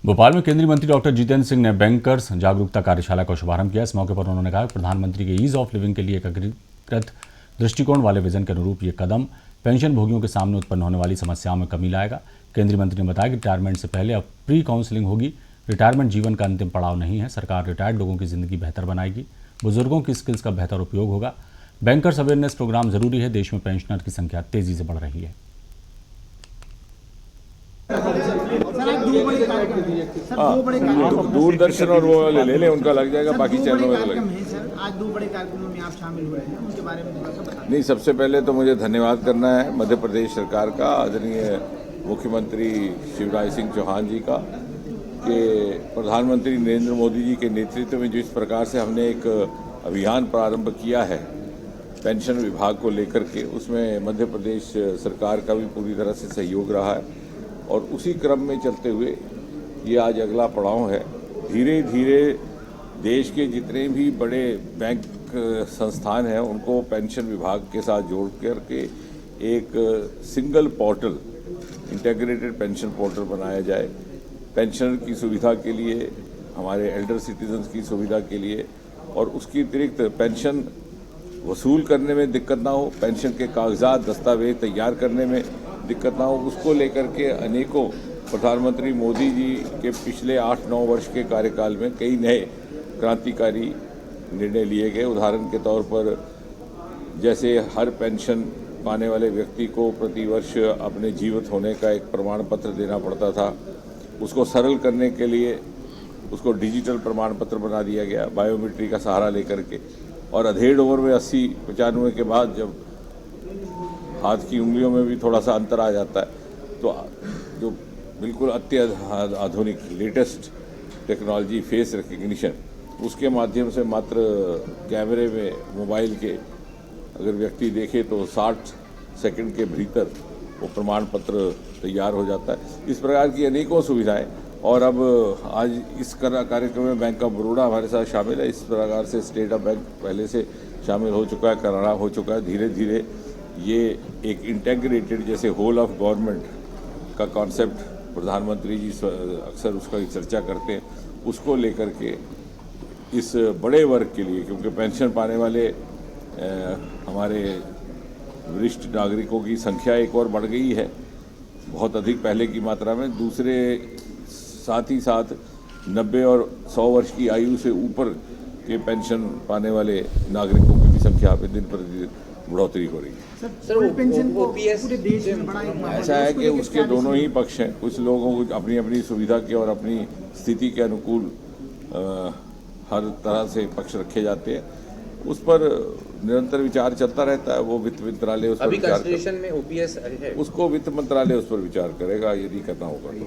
भोपाल में केंद्रीय मंत्री डॉक्टर जितेंद्र सिंह ने बैंकर्स जागरूकता कार्यशाला का शुभारंभ किया। इस मौके पर उन्होंने कहा कि प्रधानमंत्री के ईज ऑफ लिविंग के लिए एकीकृत दृष्टिकोण वाले विजन के अनुरूप ये कदम पेंशन भोगियों के सामने उत्पन्न होने वाली समस्याओं में कमी लाएगा। केंद्रीय मंत्री ने बताया कि रिटायरमेंट से पहले अब प्री काउंसलिंग होगी। रिटायरमेंट जीवन का अंतिम पड़ाव नहीं है। सरकार रिटायर्ड लोगों की जिंदगी बेहतर बनाएगी। बुजुर्गों की स्किल्स का बेहतर उपयोग होगा। बैंकर्स अवेयरनेस प्रोग्राम जरूरी है। देश में पेंशनर की संख्या तेजी से बढ़ रही है। दूरदर्शन और वो वाले ले लें, उनका लग जाएगा, बाकी चैनलों में लग आज 2 बड़े कार्यक्रमों में आप शामिल हुए हैं, उनके बारे में थोड़ा सा बताएं। नहीं, सबसे पहले तो मुझे धन्यवाद करना है मध्य प्रदेश सरकार का, आदरणीय मुख्यमंत्री शिवराज सिंह चौहान जी का, कि प्रधानमंत्री नरेंद्र मोदी जी के नेतृत्व में जिस प्रकार से हमने एक अभियान प्रारंभ किया है पेंशन विभाग को लेकर के, उसमें मध्य प्रदेश सरकार का भी पूरी तरह से सहयोग रहा है और उसी क्रम में चलते हुए ये आज अगला पड़ाव है। धीरे धीरे देश के जितने भी बड़े बैंक संस्थान हैं उनको पेंशन विभाग के साथ जोड़ करके एक single portal, integrated pension portal बनाया जाए। पेंशनर की सुविधा के लिए, हमारे एल्डर सिटीजन्स की सुविधा के लिए, और उसकी अतिरिक्त पेंशन वसूल करने में दिक्कत ना हो, पेंशन के कागजात दस्तावेज तैयार करने में दिक्कत ना हो, उसको लेकर के अनेकों प्रधानमंत्री मोदी जी के पिछले 8-9 वर्ष के कार्यकाल में कई नए क्रांतिकारी निर्णय लिए गए। उदाहरण के तौर पर जैसे हर पेंशन पाने वाले व्यक्ति को प्रतिवर्ष अपने जीवित होने का एक प्रमाण पत्र देना पड़ता था, उसको सरल करने के लिए उसको डिजिटल प्रमाण पत्र बना दिया गया बायोमेट्री का सहारा लेकर के। और अधेड़ उम्र में 80-95 के बाद जब हाथ की उंगलियों में भी थोड़ा सा अंतर आ जाता है, तो जो बिल्कुल आधुनिक लेटेस्ट टेक्नोलॉजी फेस रिकग्निशन, उसके माध्यम से मात्र कैमरे में मोबाइल के अगर व्यक्ति देखे तो 60 सेकंड के भीतर वो प्रमाण पत्र तैयार हो जाता है। इस प्रकार की अनेकों सुविधाएं, और अब आज इस कार्यक्रम में बैंक ऑफ बड़ौदा हमारे साथ शामिल है। इस प्रकार से स्टेट ऑफ बैंक पहले से शामिल हो चुका है, करारा हो चुका है। धीरे धीरे ये एक इंटीग्रेटेड, जैसे होल ऑफ गवर्नमेंट का कॉन्सेप्ट प्रधानमंत्री जी अक्सर उसका चर्चा करते हैं, उसको लेकर के इस बड़े वर्ग के लिए, क्योंकि पेंशन पाने वाले हमारे वरिष्ठ नागरिकों की संख्या एक और बढ़ गई है, बहुत अधिक पहले की मात्रा में। दूसरे साथ ही साथ 90 और 100 वर्ष की आयु से ऊपर के पेंशन पाने वाले नागरिकों की भी संख्या में दिन प्रतिदिन बढ़ोतरी हो रही है। सर, पेंशन को पूरे देश में बड़ा एक ऐसा है कि उसके दोनों ही पक्ष हैं। कुछ लोगों को अपनी अपनी सुविधा के और अपनी स्थिति के अनुकूल हर तरह से पक्ष रखे जाते हैं, उस पर निरंतर विचार चलता रहता है। वो वित्त मंत्रालय उस पर विचार में ओपीएस है, उसको वित्त मंत्रालय उस पर विचार करेगा यदि करना होगा तो।